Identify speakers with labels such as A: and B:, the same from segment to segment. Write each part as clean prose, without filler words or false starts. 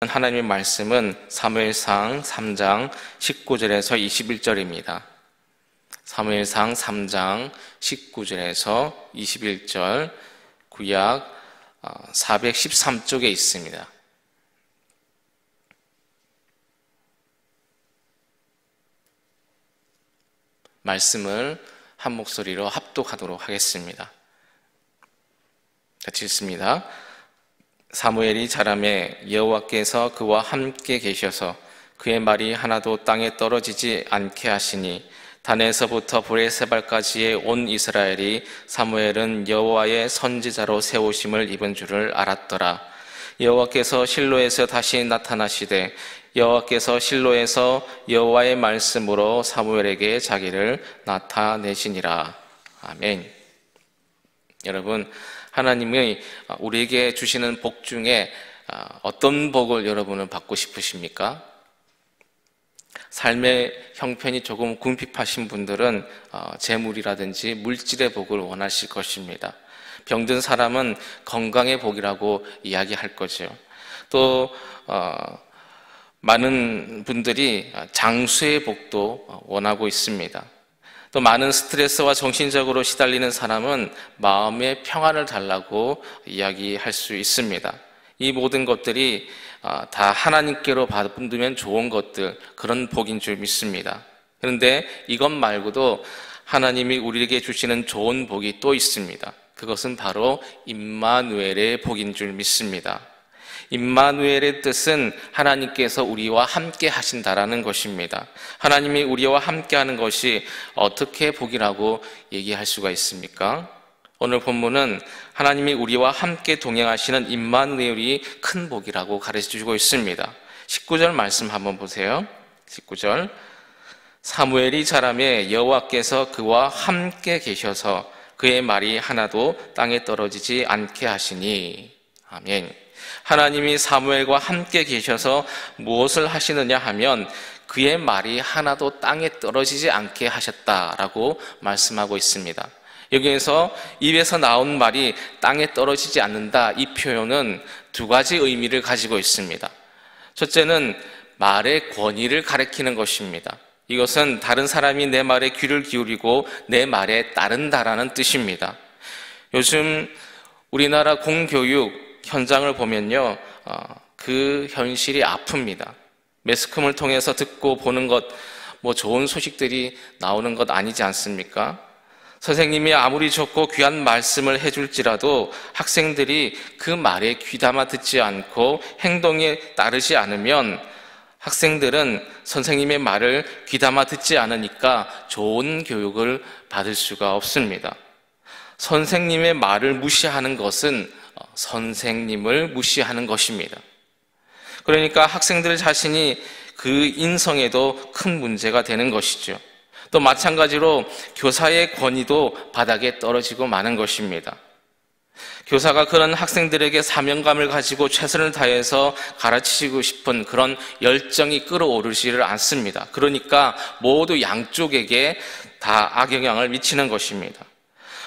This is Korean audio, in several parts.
A: 하나님의 말씀은 사무엘상 3장 19절에서 21절입니다. 사무엘상 3장 19절에서 21절, 구약 413쪽에 있습니다. 말씀을 한 목소리로 합독하도록 하겠습니다. 같이 읽습니다. 사무엘이 자라매 여호와께서 그와 함께 계셔서 그의 말이 하나도 땅에 떨어지지 않게 하시니 단에서부터 브레세발까지의 온 이스라엘이 사무엘은 여호와의 선지자로 세우심을 입은 줄을 알았더라. 여호와께서 실로에서 다시 나타나시되 여호와께서 실로에서 여호와의 말씀으로 사무엘에게 자기를 나타내시니라. 아멘. 여러분, 하나님이 우리에게 주시는 복 중에 어떤 복을 여러분은 받고 싶으십니까? 삶의 형편이 조금 궁핍하신 분들은 재물이라든지 물질의 복을 원하실 것입니다. 병든 사람은 건강의 복이라고 이야기할 거죠. 또 많은 분들이 장수의 복도 원하고 있습니다. 또 많은 스트레스와 정신적으로 시달리는 사람은 마음의 평안을 달라고 이야기할 수 있습니다. 이 모든 것들이 다 하나님께로 받으면 좋은 것들, 그런 복인 줄 믿습니다. 그런데 이것 말고도 하나님이 우리에게 주시는 좋은 복이 또 있습니다. 그것은 바로 임마누엘의 복인 줄 믿습니다. 임마누엘의 뜻은 하나님께서 우리와 함께 하신다라는 것입니다. 하나님이 우리와 함께 하는 것이 어떻게 복이라고 얘기할 수가 있습니까? 오늘 본문은 하나님이 우리와 함께 동행하시는 임마누엘이 큰 복이라고 가르쳐주고 있습니다. 19절 말씀 한번 보세요. 19절, 사무엘이 자라매 여호와께서 그와 함께 계셔서 그의 말이 하나도 땅에 떨어지지 않게 하시니. 아멘. 하나님이 사무엘과 함께 계셔서 무엇을 하시느냐 하면 그의 말이 하나도 땅에 떨어지지 않게 하셨다라고 말씀하고 있습니다. 여기에서 입에서 나온 말이 땅에 떨어지지 않는다, 이 표현은 두 가지 의미를 가지고 있습니다. 첫째는 말의 권위를 가리키는 것입니다. 이것은 다른 사람이 내 말에 귀를 기울이고 내 말에 따른다라는 뜻입니다. 요즘 우리나라 공교육 현장을 보면요, 그 현실이 아픕니다. 매스컴을 통해서 듣고 보는 것, 좋은 소식들이 나오는 것 아니지 않습니까? 선생님이 아무리 좋고 귀한 말씀을 해줄지라도 학생들이 그 말에 귀담아 듣지 않고 행동에 따르지 않으면 학생들은 선생님의 말을 귀담아 듣지 않으니까 좋은 교육을 받을 수가 없습니다. 선생님의 말을 무시하는 것은 선생님을 무시하는 것입니다. 그러니까 학생들 자신이 그 인성에도 큰 문제가 되는 것이죠. 또 마찬가지로 교사의 권위도 바닥에 떨어지고 마는 것입니다. 교사가 그런 학생들에게 사명감을 가지고 최선을 다해서 가르치고 싶은 그런 열정이 끌어오르지를 않습니다. 그러니까 모두 양쪽에게 다 악영향을 미치는 것입니다.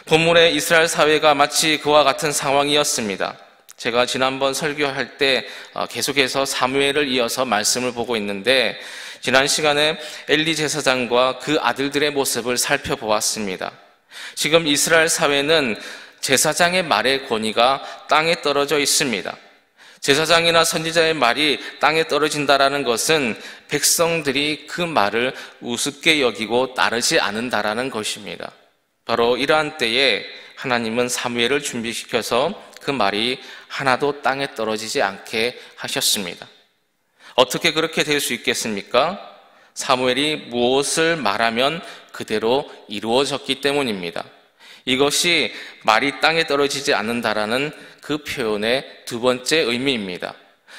A: 본문의 이스라엘 사회가 마치 그와 같은 상황이었습니다. 제가 지난번 설교할 때 계속해서 사무엘을 이어서 말씀을 보고 있는데 지난 시간에 엘리 제사장과 그 아들들의 모습을 살펴보았습니다. 지금 이스라엘 사회는 제사장의 말의 권위가 땅에 떨어져 있습니다. 제사장이나 선지자의 말이 땅에 떨어진다라는 것은 백성들이 그 말을 우습게 여기고 따르지 않는다라는 것입니다. 바로 이러한 때에 하나님은 사무엘을 준비시켜서 그 말이 하나도 땅에 떨어지지 않게 하셨습니다. 어떻게 그렇게 될 수 있겠습니까? 사무엘이 무엇을 말하면 그대로 이루어졌기 때문입니다. 이것이 말이 땅에 떨어지지 않는다라는 그 표현의 두 번째 의미입니다.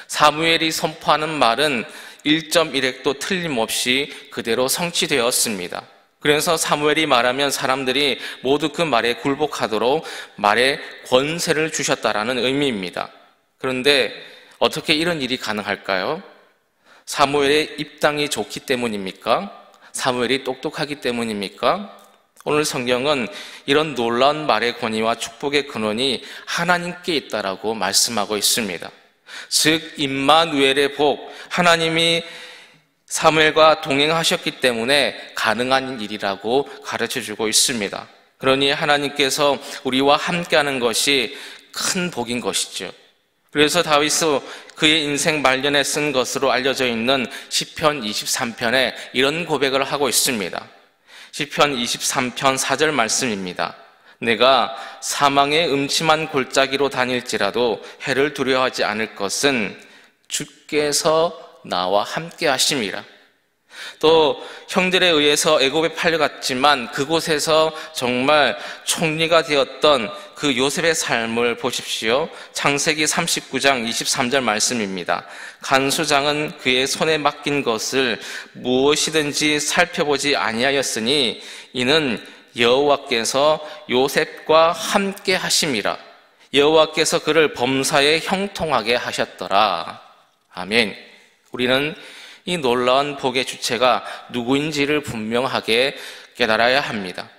A: 사무엘이 선포하는 말은 1.1획도 틀림없이 그대로 성취되었습니다. 그래서 사무엘이 말하면 사람들이 모두 그 말에 굴복하도록 말에 권세를 주셨다라는 의미입니다. 그런데 어떻게 이런 일이 가능할까요? 사무엘의 입당이 좋기 때문입니까? 사무엘이 똑똑하기 때문입니까? 오늘 성경은 이런 놀라운 말의 권위와 축복의 근원이 하나님께 있다라고 말씀하고 있습니다. 즉 임마누엘의 복, 하나님이 사무엘과 동행하셨기 때문에 가능한 일이라고 가르쳐주고 있습니다. 그러니 하나님께서 우리와 함께하는 것이 큰 복인 것이죠. 그래서 다윗은 그의 인생 말년에 쓴 것으로 알려져 있는 시편 23편에 이런 고백을 하고 있습니다. 시편 23편 4절 말씀입니다. 내가 사망의 음침한 골짜기로 다닐지라도 해를 두려워하지 않을 것은 주께서 나와 함께 하심이라. 또 형들에 의해서 애굽에 팔려갔지만 그곳에서 정말 총리가 되었던 그 요셉의 삶을 보십시오. 창세기 39장 23절 말씀입니다. 간수장은 그의 손에 맡긴 것을 무엇이든지 살펴보지 아니하였으니 이는 여호와께서 요셉과 함께 하심이라. 여호와께서 그를 범사에 형통하게 하셨더라. 아멘. 우리는 이 놀라운 복의 주체가 누구인지를 분명하게 깨달아야 합니다.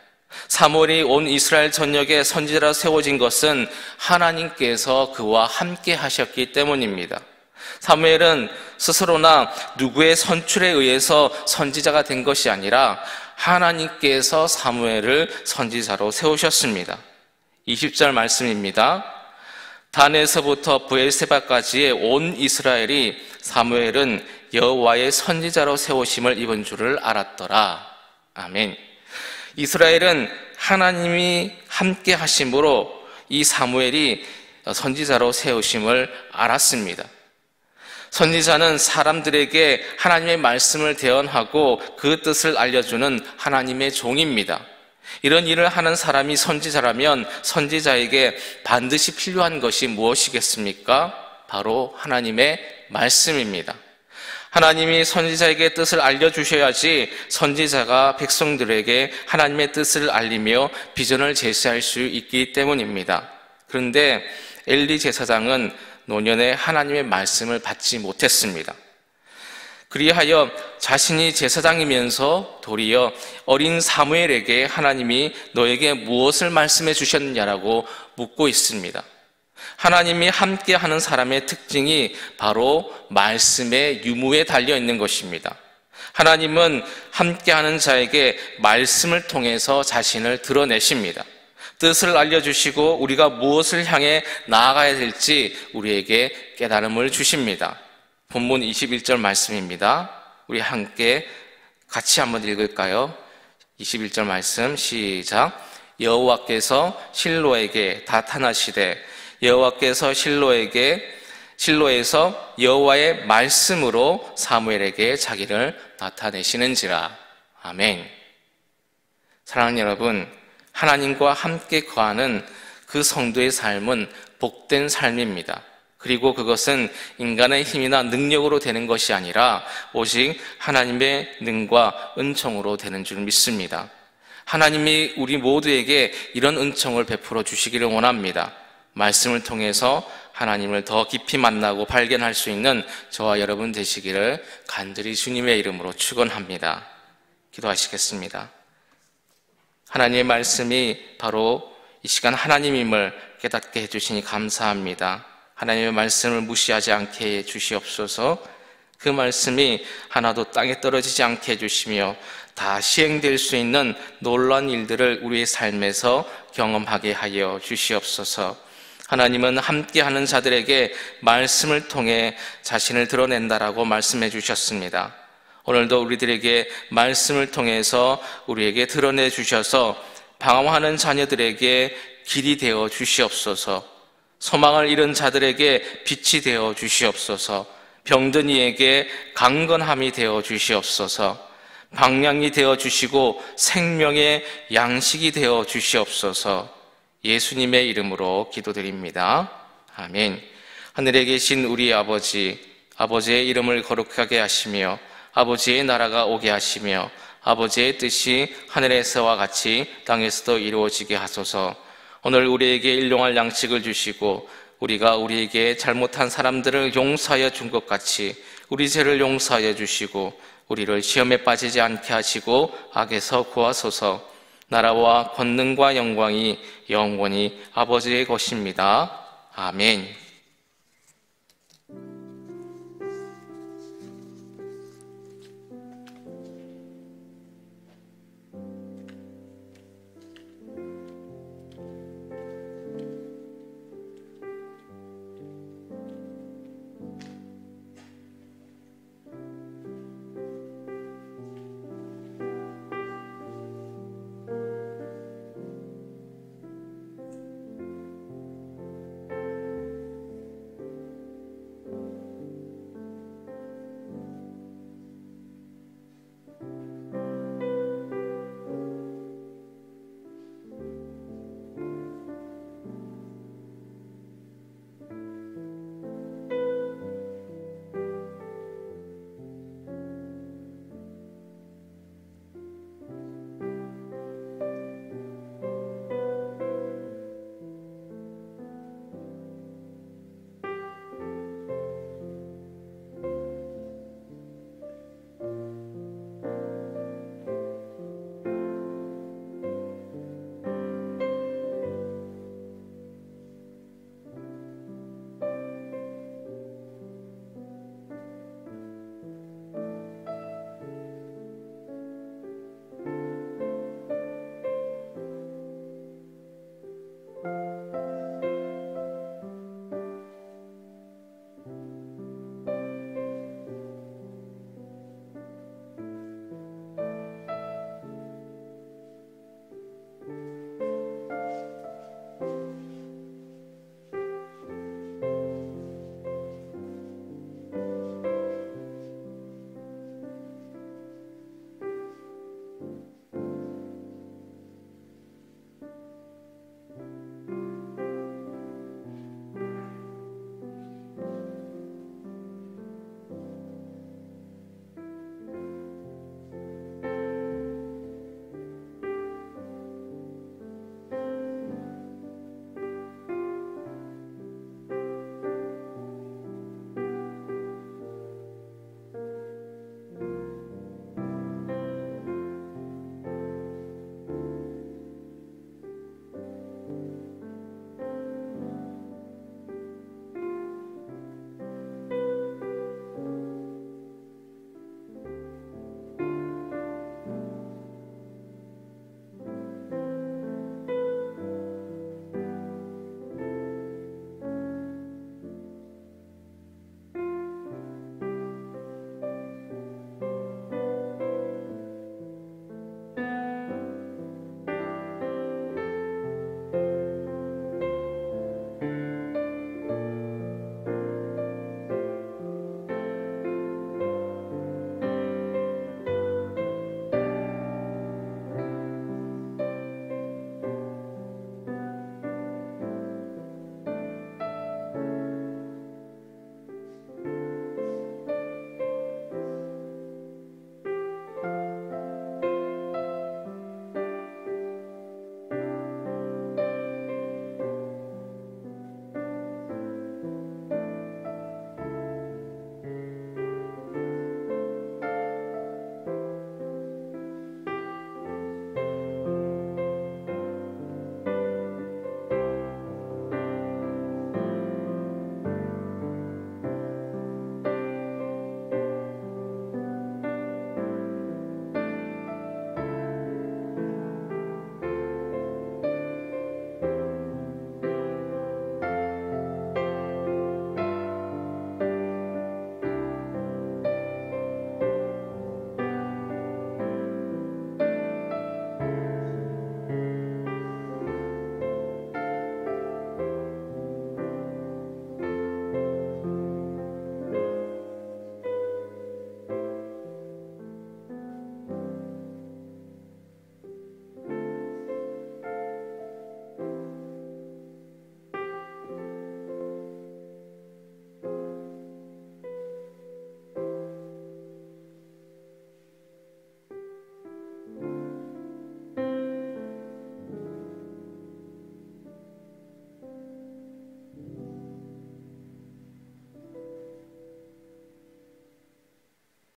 A: 사무엘이 온 이스라엘 전역에 선지자로 세워진 것은 하나님께서 그와 함께 하셨기 때문입니다. 사무엘은 스스로나 누구의 선출에 의해서 선지자가 된 것이 아니라 하나님께서 사무엘을 선지자로 세우셨습니다. 20절 말씀입니다. 단에서부터 브엘세바까지의 온 이스라엘이 사무엘은 여호와의 선지자로 세우심을 입은 줄을 알았더라. 아멘. 이스라엘은 하나님이 함께 하심으로 이 사무엘이 선지자로 세우심을 알았습니다. 선지자는 사람들에게 하나님의 말씀을 대언하고 그 뜻을 알려주는 하나님의 종입니다. 이런 일을 하는 사람이 선지자라면 선지자에게 반드시 필요한 것이 무엇이겠습니까? 바로 하나님의 말씀입니다. 하나님이 선지자에게 뜻을 알려주셔야지 선지자가 백성들에게 하나님의 뜻을 알리며 비전을 제시할 수 있기 때문입니다. 그런데 엘리 제사장은 노년에 하나님의 말씀을 받지 못했습니다. 그리하여 자신이 제사장이면서 도리어 어린 사무엘에게 하나님이 너에게 무엇을 말씀해 주셨느냐라고 묻고 있습니다. 하나님이 함께하는 사람의 특징이 바로 말씀의 유무에 달려 있는 것입니다. 하나님은 함께하는 자에게 말씀을 통해서 자신을 드러내십니다. 뜻을 알려주시고 우리가 무엇을 향해 나아가야 될지 우리에게 깨달음을 주십니다. 본문 21절 말씀입니다. 우리 함께 같이 한번 읽을까요? 21절 말씀 시작. 여호와께서 실로에게 나타나시되 여호와께서 실로에서 여호와의 말씀으로 사무엘에게 자기를 나타내시는지라. 아멘. 사랑하는 여러분, 하나님과 함께 거하는 그 성도의 삶은 복된 삶입니다. 그리고 그것은 인간의 힘이나 능력으로 되는 것이 아니라 오직 하나님의 능과 은총으로 되는 줄 믿습니다. 하나님이 우리 모두에게 이런 은총을 베풀어 주시기를 원합니다. 말씀을 통해서 하나님을 더 깊이 만나고 발견할 수 있는 저와 여러분 되시기를 간절히 주님의 이름으로 축원합니다. 기도하시겠습니다. 하나님의 말씀이 바로 이 시간 하나님임을 깨닫게 해주시니 감사합니다. 하나님의 말씀을 무시하지 않게 해주시옵소서. 그 말씀이 하나도 땅에 떨어지지 않게 해주시며 다 시행될 수 있는 놀라운 일들을 우리의 삶에서 경험하게 하여 주시옵소서. 하나님은 함께하는 자들에게 말씀을 통해 자신을 드러낸다라고 말씀해 주셨습니다. 오늘도 우리들에게 말씀을 통해서 우리에게 드러내 주셔서 방황하는 자녀들에게 길이 되어 주시옵소서. 소망을 잃은 자들에게 빛이 되어 주시옵소서. 병든 이에게 강건함이 되어 주시옵소서. 방향이 되어 주시고 생명의 양식이 되어 주시옵소서. 예수님의 이름으로 기도드립니다. 아멘. 하늘에 계신 우리 아버지, 아버지의 이름을 거룩하게 하시며 아버지의 나라가 오게 하시며 아버지의 뜻이 하늘에서와 같이 땅에서도 이루어지게 하소서. 오늘 우리에게 일용할 양식을 주시고 우리가 우리에게 잘못한 사람들을 용서하여 준 것 같이 우리 죄를 용서하여 주시고 우리를 시험에 빠지지 않게 하시고 악에서 구하소서. 나라와 권능과 영광이 영원히 아버지의 것입니다. 아멘.